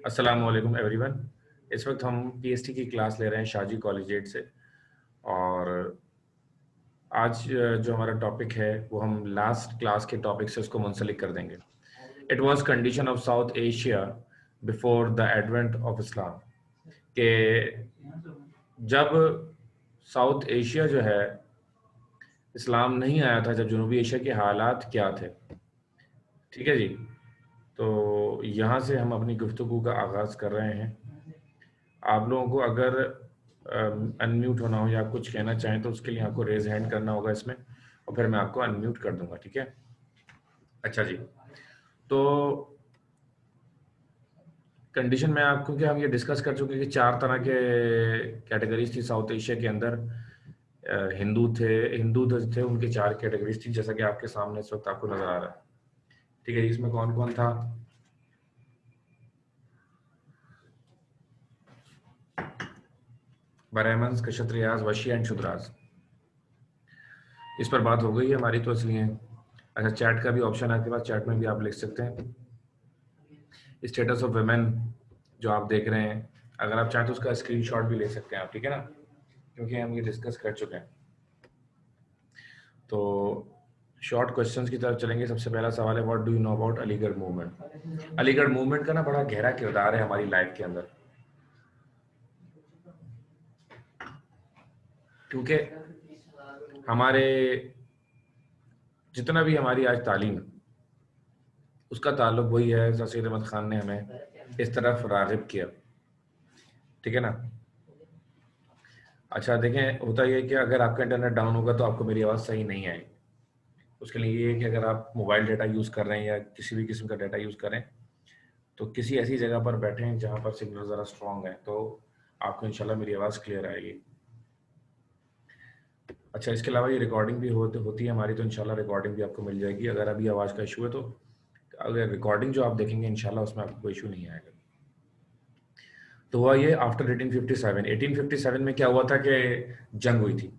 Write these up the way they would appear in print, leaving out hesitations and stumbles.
अस्सलाम वालेकुम एवरीवन। इस वक्त हम पीएसटी की क्लास ले रहे हैं शाहजी कॉलेजिएट से। और आज जो हमारा टॉपिक है वो हम लास्ट क्लास के टॉपिक से उसको मुंसलिक कर देंगे। It was condition of south Asia before the advent of Islam, कि जब साउथ एशिया जो है इस्लाम नहीं आया था, जब जनूबी एशिया के हालात क्या थे। ठीक है जी। तो यहाँ से हम अपनी गुफ्तगू का आगाज़ कर रहे हैं। आप लोगों को अगर अनम्यूट होना हो या आप कुछ कहना चाहें तो उसके लिए आपको रेज हैंड करना होगा इसमें, और फिर मैं आपको अनम्यूट कर दूंगा। ठीक है। अच्छा जी। तो कंडीशन में आपको, कि हम ये डिस्कस कर चुके हैं कि 4 तरह के कैटेगरीज थी साउथ एशिया के अंदर। हिंदू थे, उनके 4 कैटेगरीज थी, जैसा कि आपके सामने इस वक्त आपको नजर आ रहा है। ठीक है। इसमें कौन कौन था? Brahmins, Kshatriyas, Vysya and Shudras. इस पर बात हो गई है हमारी, तो इसलिए अच्छा, चैट का भी ऑप्शन है आपके पास, चैट में भी आप लिख सकते हैं। स्टेटस ऑफ वुमेन जो आप देख रहे हैं, अगर आप चाहें तो उसका स्क्रीनशॉट भी ले सकते हैं आप। ठीक है ना, क्योंकि हम ये डिस्कस कर चुके हैं। तो शॉर्ट क्वेश्चंस की तरफ चलेंगे। सबसे पहला सवाल है, what do you know about Aligarh movement? Aligarh movement का ना बड़ा गहरा किरदार है हमारी लाइफ के अंदर, क्योंकि हमारे जितना भी हमारी आज तालीम, उसका ताल्लुक वही है, सर सैयद अहमद खान ने हमें इस तरफ राग़िब किया। ठीक है ना। अच्छा देखें, होता यह है कि अगर आपका इंटरनेट डाउन होगा तो आपको मेरी आवाज़ सही नहीं आएगी। उसके लिए ये है कि अगर आप मोबाइल डाटा यूज़ कर रहे हैं या किसी भी किस्म का डाटा यूज़ करें तो किसी ऐसी जगह पर बैठें जहाँ पर सिग्नल ज़रा स्ट्रॉन्ग है, तो आपको इंशाल्लाह मेरी आवाज़ क्लियर आएगी। अच्छा, इसके अलावा ये रिकॉर्डिंग भी होती है हमारी, तो इंशाल्लाह रिकॉर्डिंग भी आपको मिल जाएगी। अगर अभी आवाज़ का इशू है तो अगर रिकॉर्डिंग जो आप देखेंगे इंशाल्लाह उसमें आपको कोई इशू नहीं आएगा। तो हुआ ये, आफ्टर 1857 में क्या हुआ था कि जंग हुई थी।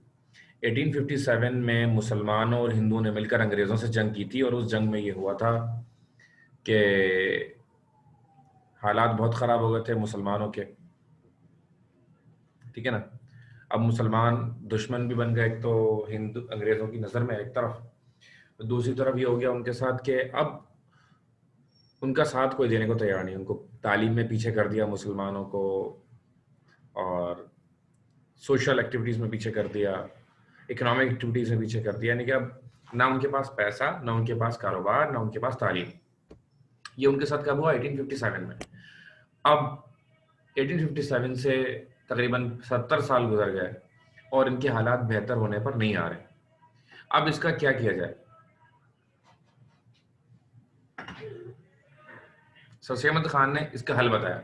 1857 में मुसलमानों और हिंदुओं ने मिलकर अंग्रेज़ों से जंग की थी, और उस जंग में ये हुआ था कि हालात बहुत ख़राब हो गए थे मुसलमानों के। ठीक है ना। अब मुसलमान दुश्मन भी बन गए, एक तो हिंदू अंग्रेज़ों की नज़र में एक तरफ, तो दूसरी तरफ ये हो गया उनके साथ कि अब उनका साथ कोई देने को तैयार नहीं। उनको तालीम में पीछे कर दिया मुसलमानों को, और सोशल एक्टिविटीज़ में पीछे कर दिया, इकोनॉमिक एक्टिविटीज़ में पीछे कर दिया। यानी कि अब ना उनके पास पैसा, ना उनके पास कारोबार, ना उनके पास तालीम। ये उनके साथ कब हुआ? 1857 में। अब 1857 से तकरीबन 70 साल गुजर गए और इनके हालात बेहतर होने पर नहीं आ रहे। अब इसका क्या किया जाए? सर सैयद अहमद खान ने इसका हल बताया।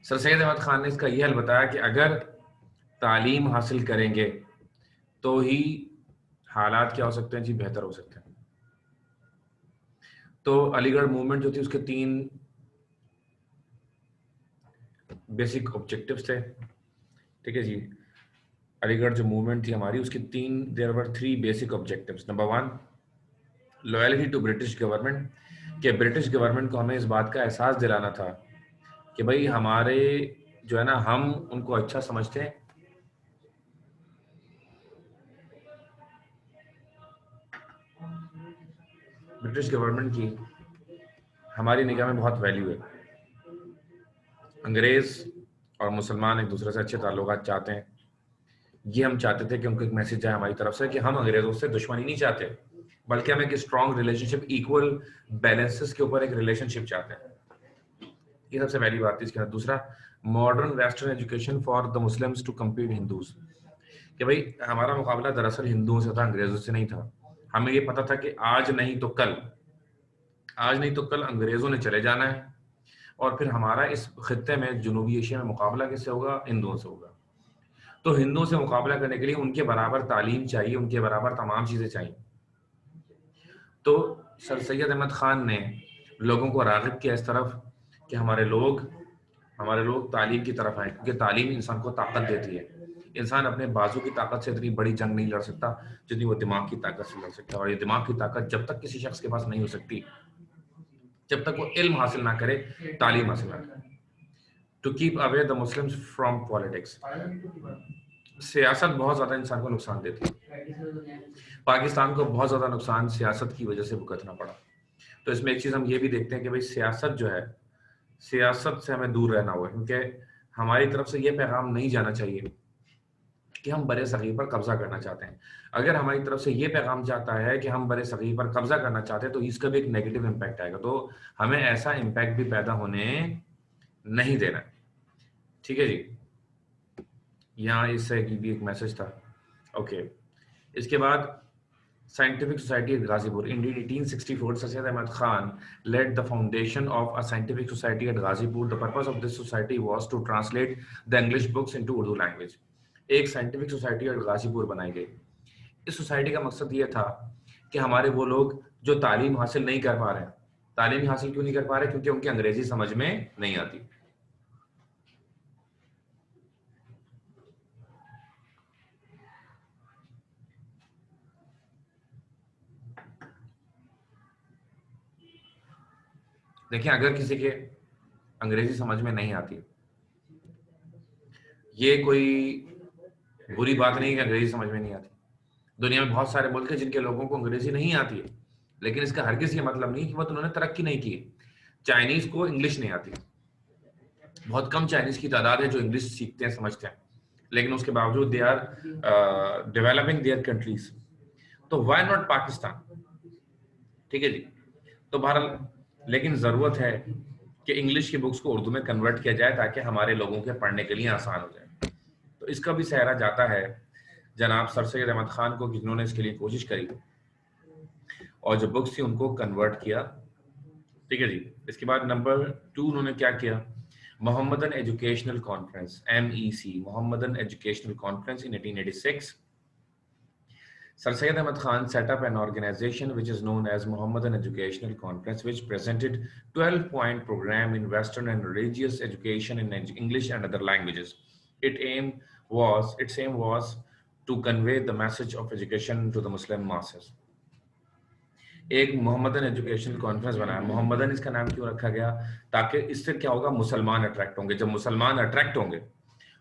सर सैयद अहमद खान ने इसका यह हल बताया कि अगर तालीम हासिल करेंगे तो ही हालात क्या हो सकते हैं जी? बेहतर हो सकते हैं। तो अलीगढ़ मूवमेंट जो थी उसके 3 बेसिक ऑब्जेक्टिव्स थे। ठीक है जी। अलीगढ़ जो मूवमेंट थी हमारी, उसके 3 there were 3 basic objectives. Number 1, loyalty to British government, कि ब्रिटिश गवर्नमेंट को हमें इस बात का एहसास दिलाना था कि भाई हमारे जो है ना, हम उनको अच्छा समझते हैं। ब्रिटिश गवर्नमेंट की हमारी निगाह में बहुत वैल्यू है। अंग्रेज और मुसलमान एक दूसरे से अच्छे ताल्लुकात चाहते हैं। ये हम चाहते थे कि उनको एक मैसेज जाए हमारी तरफ से कि हम अंग्रेजों से दुश्मनी नहीं चाहते, बल्कि हम एक स्ट्रॉन्ग रिलेशनशिप, इक्वल बैलेंसेस के ऊपर एक रिलेशनशिप चाहते हैं। ये सबसे पहली बात थी। इसके बाद दूसरा, modern western education for the Muslims to compete Hindus, कि भाई हमारा मुकाबला दरअसल हिंदुओं से था, अंग्रेजों से नहीं था। हमें ये पता था कि आज नहीं तो कल, आज नहीं तो कल अंग्रेजों ने चले जाना है, और फिर हमारा इस खित्ते में, जनूबी एशिया में मुकाबला किससे होगा? हिंदुओं से होगा। तो हिंदुओं से मुकाबला करने के लिए उनके बराबर तालीम चाहिए, उनके बराबर तमाम चीज़ें चाहिए। तो सर सैयद अहमद खान ने लोगों को राग़िब किया इस तरफ कि हमारे लोग तालीम की तरफ आए, क्योंकि तालीम इंसान को ताकत देती है। इंसान अपने बाजू की ताकत से इतनी बड़ी जंग नहीं लड़ सकता जितनी वो दिमाग की ताकत से लड़ सकता है, और ये दिमाग की ताकत जब तक किसी शख्स के पास नहीं हो सकती जब तक वो इल्म हासिल ना करे, तालीम हासिल ना करे। To keep away the Muslims from politics. सियासत बहुत ज्यादा इंसान को नुकसान देती है। पाकिस्तान को बहुत ज्यादा नुकसान सियासत की वजह से भुगतना पड़ा। तो इसमें एक चीज हम ये भी देखते हैं कि भाई सियासत जो है, सियासत से हमें दूर रहना होगा, क्योंकि हमारी तरफ से ये पैगाम नहीं जाना चाहिए कि हम बड़े सगीर पर कब्जा करना चाहते हैं। अगर हमारी तरफ से ये पैगाम जाता है कि हम बड़े सगीर पर कब्जा करना चाहते हैं, तो इसका भी एक नेगेटिव इम्पैक्ट आएगा। तो हमें ऐसा इम्पैक्ट भी पैदा होने नहीं देना है। ठीक है जी, यहाँ इससे भी एक मैसेज था। ओके, इसके बाद Scientific Society at Ghazipur. In 1864, Sayyid Ahmad Khan led the foundation of a scientific society at Ghazipur. The purpose of this society was to translate the English books into Urdu language. एक scientific society और गाजीपुर बनाई गई। इस society का मकसद ये था कि हमारे वो लोग जो तालीम हासिल नहीं कर पा रहे हैं, तालीम हासिल क्यों नहीं कर पा रहे? क्योंकि उनकी अंग्रेजी समझ में नहीं आती। देखिए, अगर किसी के अंग्रेजी समझ में नहीं आती, ये कोई बुरी बात नहीं है कि अंग्रेजी समझ में नहीं आती। दुनिया में बहुत सारे मुल्क हैं जिनके लोगों को अंग्रेजी नहीं आती है, लेकिन इसका हरगिज़ ये मतलब नहीं कि वो उन्होंने तरक्की नहीं की। चाइनीज को इंग्लिश नहीं आती, बहुत कम चाइनीज की तादाद है जो इंग्लिश सीखते हैं, समझते हैं, लेकिन उसके बावजूद they are developing their countries. तो व्हाई नॉट पाकिस्तान? ठीक है जी। तो बहरहाल, लेकिन जरूरत है कि इंग्लिश की बुक्स को उर्दू में कन्वर्ट किया जाए ताकि हमारे लोगों के पढ़ने के लिए आसान हो जाए। तो इसका भी सहरा जाता है जनाब सर सैयद अहमद खान को, जिन्होंने इसके लिए कोशिश करी और जो बुक्स थी उनको कन्वर्ट किया। ठीक है जी। इसके बाद नंबर 2 उन्होंने क्या किया? Mohammedan educational conference, MEC, Mohammedan educational conference in 1886। Sir Syed Ahmad Khan set up an organization which is known as Mohammedan Educational Conference, which presented 12-point program in Western and religious education in English and other languages. Its aim was to convey the message of education to the Muslim masses. एक Mohammedan educational conference बनाया। Mohammedan इसका नाम क्यों रखा गया? ताकि इससे क्या होगा, मुसलमान अट्रैक्ट होंगे। जब मुसलमान अट्रैक्ट होंगे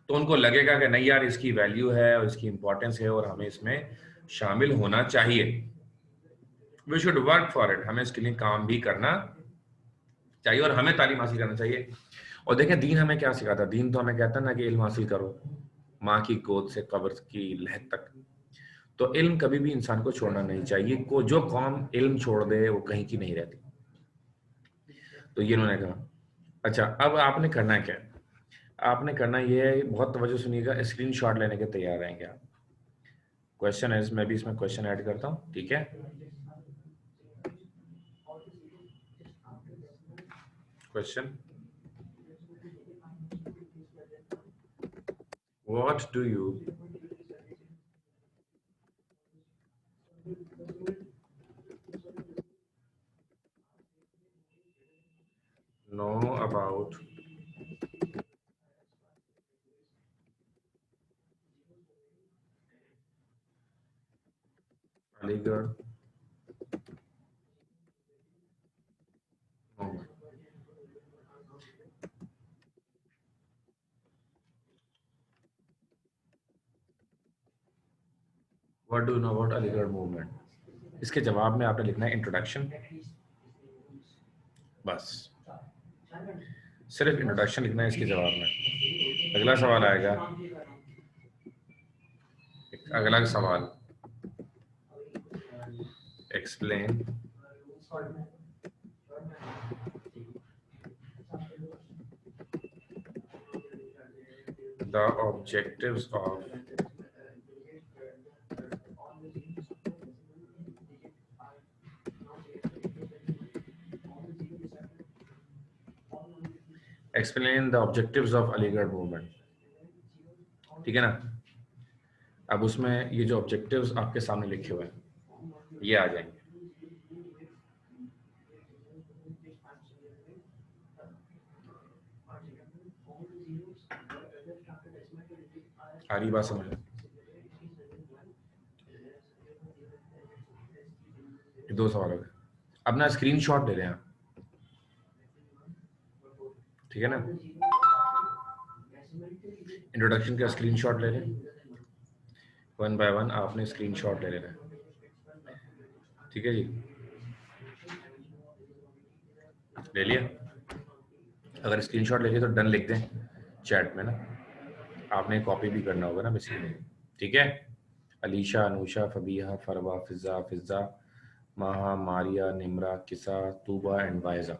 तो उनको लगेगा कि नहीं यार, इसकी वैल्यू है और इसकी इंपॉर्टेंस है और हमें इसमें शामिल होना चाहिए। We should work for it, हमें इसके लिए काम भी करना चाहिए और हमें तालीम हासिल करना चाहिए। और देखें, दीन हमें क्या सिखाता है? दीन तो हमें कहता है ना कि इल्म हासिल करो, माँ की गोद से कब्र की लहद तक। तो इल्म कभी भी इंसान को छोड़ना नहीं चाहिए। जो कौम इल्म छोड़ दे वो कहीं की नहीं रहती। तो ये उन्होंने कहा। अच्छा, अब आपने करना क्या है? आपने करना ये है, बहुत तवज्जो सुनिएगा, स्क्रीनशॉट लेने के तैयार रहेंगे आप। क्वेश्चन है, मैं भी इसमें क्वेश्चन ऐड करता हूँ, ठीक है? Question, what do you know about Aligarh movement? What do you know about Aligarh movement? इसके जवाब में आपने लिखना है इंट्रोडक्शन। बस सिर्फ इंट्रोडक्शन लिखना है इसके जवाब में। अगला सवाल आएगा, अगला सवाल, explain the objectives of Aligarh movement. ठीक है ना? अब उसमें ये जो ऑब्जेक्टिव्स आपके सामने लिखे हुए हैं ये आ जाएंगे। आ रही बात समझ? दो सवाल हो गए। अब ना स्क्रीनशॉट ले रहे हैं, ठीक है ना। इंट्रोडक्शन का स्क्रीनशॉट ले लें, वन बाय वन आपने स्क्रीनशॉट ले लेना है, ठीक है जी, ले लिया। अगर स्क्रीनशॉट ले लिया तो डन लिख दें चैट में ना, आपने कॉपी भी करना होगा ना बेसिकली, ठीक है। अलीशा, अनुषा, फबीहा, फरवा, फिजा, फिजा, माहा, मारिया, निमरा, किसा, तूबा एंड वाइजा।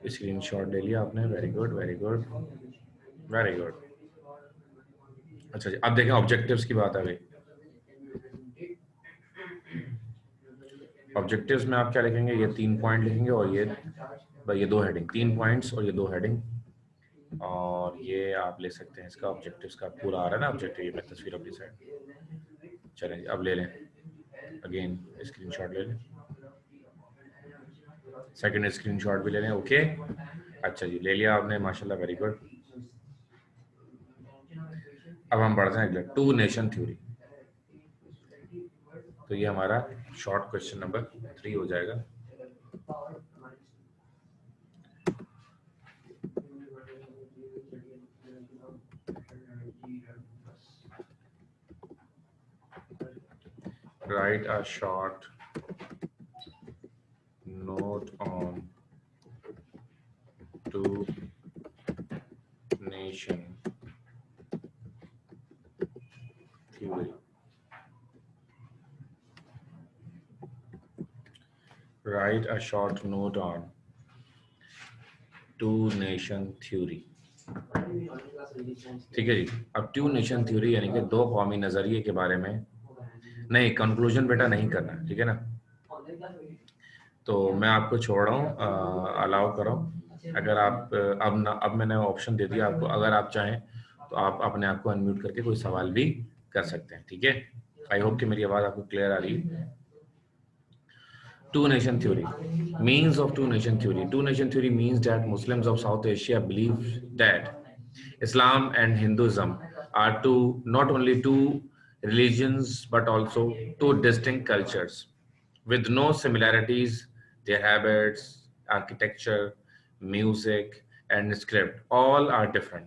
स्क्रीनशॉट ले लिया आपने, very good very good very good. अच्छा जी, अब देखें ऑब्जेक्टिव्स की बात आ गई। ऑब्जेक्टिव्स में आप क्या लिखेंगे, ये 3 पॉइंट लिखेंगे और ये 2 हेडिंग, 3 पॉइंट्स और ये 2 हेडिंग, और ये आप ले सकते हैं इसका ऑब्जेक्टिव्स का पूरा आ रहा है ना ऑब्जेक्टिव, ये मैं तस्वीर अपनी साइड। चलें अब ले लें, अगेन स्क्रीनशॉट ले लें, सेकंड स्क्रीनशॉट भी ले लें, ओके। अच्छा जी, ले लिया आपने, माशाल्लाह, वेरी गुड। अब हम बढ़ते हैं अगले, टू नेशन थ्योरी। तो ये हमारा शॉर्ट क्वेश्चन नंबर 3 हो जाएगा। Write a short note on two nation theory. Write a short note on two nation theory. ठीक है जी। अब टू नेशन थ्योरी यानी कि 2 कौमी नजरिए के बारे में, नहीं कंक्लूजन बेटा नहीं करना, ठीक है ना। तो मैं आपको छोड़ रहा हूँ, अलाउ करो। अगर आप अब मैंने ऑप्शन दे दिया आपको, अगर आप चाहें तो आप अपने आप को अनम्यूट करके कोई सवाल भी कर सकते हैं, ठीक है। आई होप कि मेरी आवाज आपको क्लियर आ रही है। Two nation theory. Means of two nation theory. Two nation theory means that Muslims of South Asia believe that Islam and Hinduism are not only two religions but also two distinct cultures with no similarities. Their habits, architecture, music, and script all are different.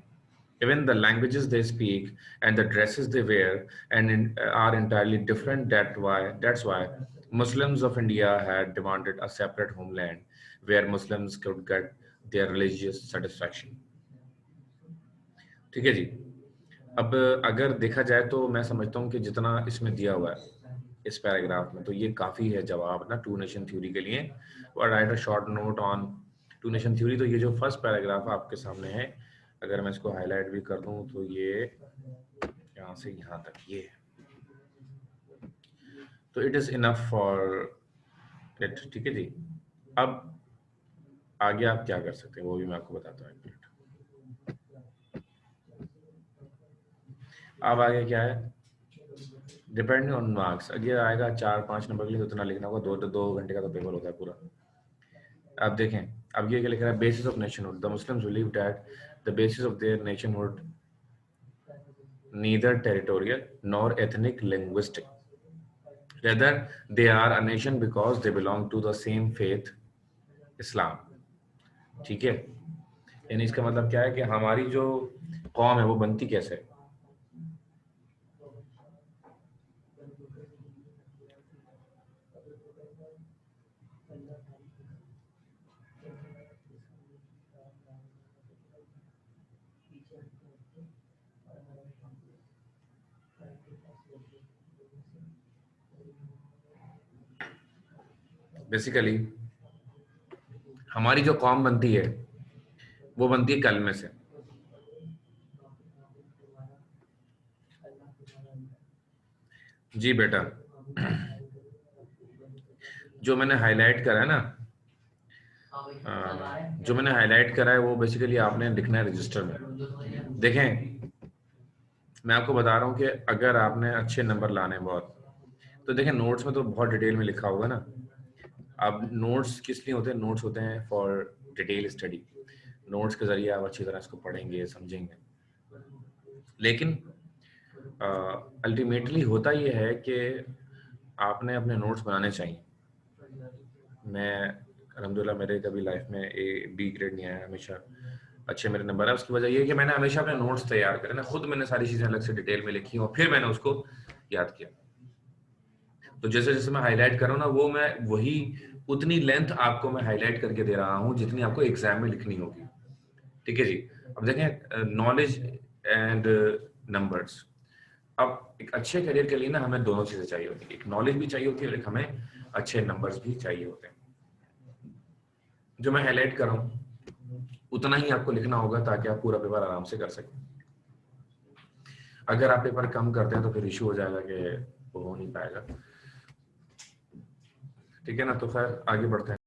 Even the languages they speak and the dresses they wear are entirely different. That's why Muslims of India had demanded a separate homeland where Muslims could get their religious satisfaction. ठीक है जी। अब अगर देखा जाए तो मैं समझता हूँ कि जितना इसमें दिया हुआ है इस पैराग्राफ में, तो ये काफी है जवाब ना टू नेशन थ्योरी के लिए। Write a short note on two nation theory. तो ये जो फर्स्ट पैराग्राफ आपके सामने है, अगर मैं इसको हाईलाइट भी कर दूं तो ये यहाँ से यहाँ तक ये, तो it is enough for it, ठीक है जी। अब आगे आप क्या कर सकते हैं वो भी मैं आपको बताता हूँ, एक मिनट। अब आगे क्या है, डिपेंडिंग ऑन मार्क्स, अगर आएगा 4-5 नंबर के लिए तो उतना लिखना होगा, 2 घंटे का तो पेपर होता है पूरा। अब देखें, अब ये क्या लिख रहा है, basis of nationhood. The Muslims believe that the basis of their nationhood neither territorial nor ethnic linguistic, rather they are a nation because they belong to the same faith, Islam। ठीक है, यानी इसका मतलब क्या है कि हमारी जो कौम है वो बनती कैसे है। बेसिकली हमारी जो कौम बनती है वो बनती है कलमे से। जी बेटा, जो मैंने हाईलाइट करा है ना, जो मैंने हाईलाइट करा है वो बेसिकली आपने लिखना है रजिस्टर में। देखें, मैं आपको बता रहा हूँ कि अगर आपने अच्छे नंबर लाने बहुत, तो देखें नोट्स में तो बहुत डिटेल में लिखा होगा ना। अब नोट्स किस लिए होते हैं, नोट्स होते हैं फॉर डिटेल स्टडी। नोट्स के जरिए आप अच्छी तरह इसको पढ़ेंगे, समझेंगे। लेकिन अल्टीमेटली होता ये है कि आपने अपने नोट्स बनाने चाहिए। मैं अल्हम्दुलिल्लाह मेरे कभी लाइफ में बी ग्रेड नहीं आया, हमेशा अच्छे मेरे नंबर है। उसकी वजह ये है कि मैंने हमेशा अपने नोट्स तैयार करे ना, खुद मैंने सारी चीजें अलग से डिटेल में लिखी और फिर मैंने उसको याद किया। तो जैसे जैसे मैं हाईलाइट कर रहा हूँ ना, वो मैं वही उतनी लेंथ आपको मैं हाईलाइट करके दे रहा हूँ जितनी आपको एग्जाम में लिखनी होगी। ठीक है जी। अब देखें नॉलेज एंड नंबर्स। अब एक अच्छे करियर के लिए ना हमें दोनों चीजें चाहिए होती है, एक नॉलेज भी चाहिए होती है और एक हमें अच्छे नंबर्स भी चाहिए होते हैं। जो मैं हाईलाइट कर रहा हूँ उतना ही आपको लिखना होगा ताकि आप पूरा पेपर आराम से कर सकें। अगर आप पेपर कम करते हैं तो फिर इशू हो जाएगा कि वो हो नहीं पाएगा। ठीक है ना, तो खैर आगे बढ़ते हैं।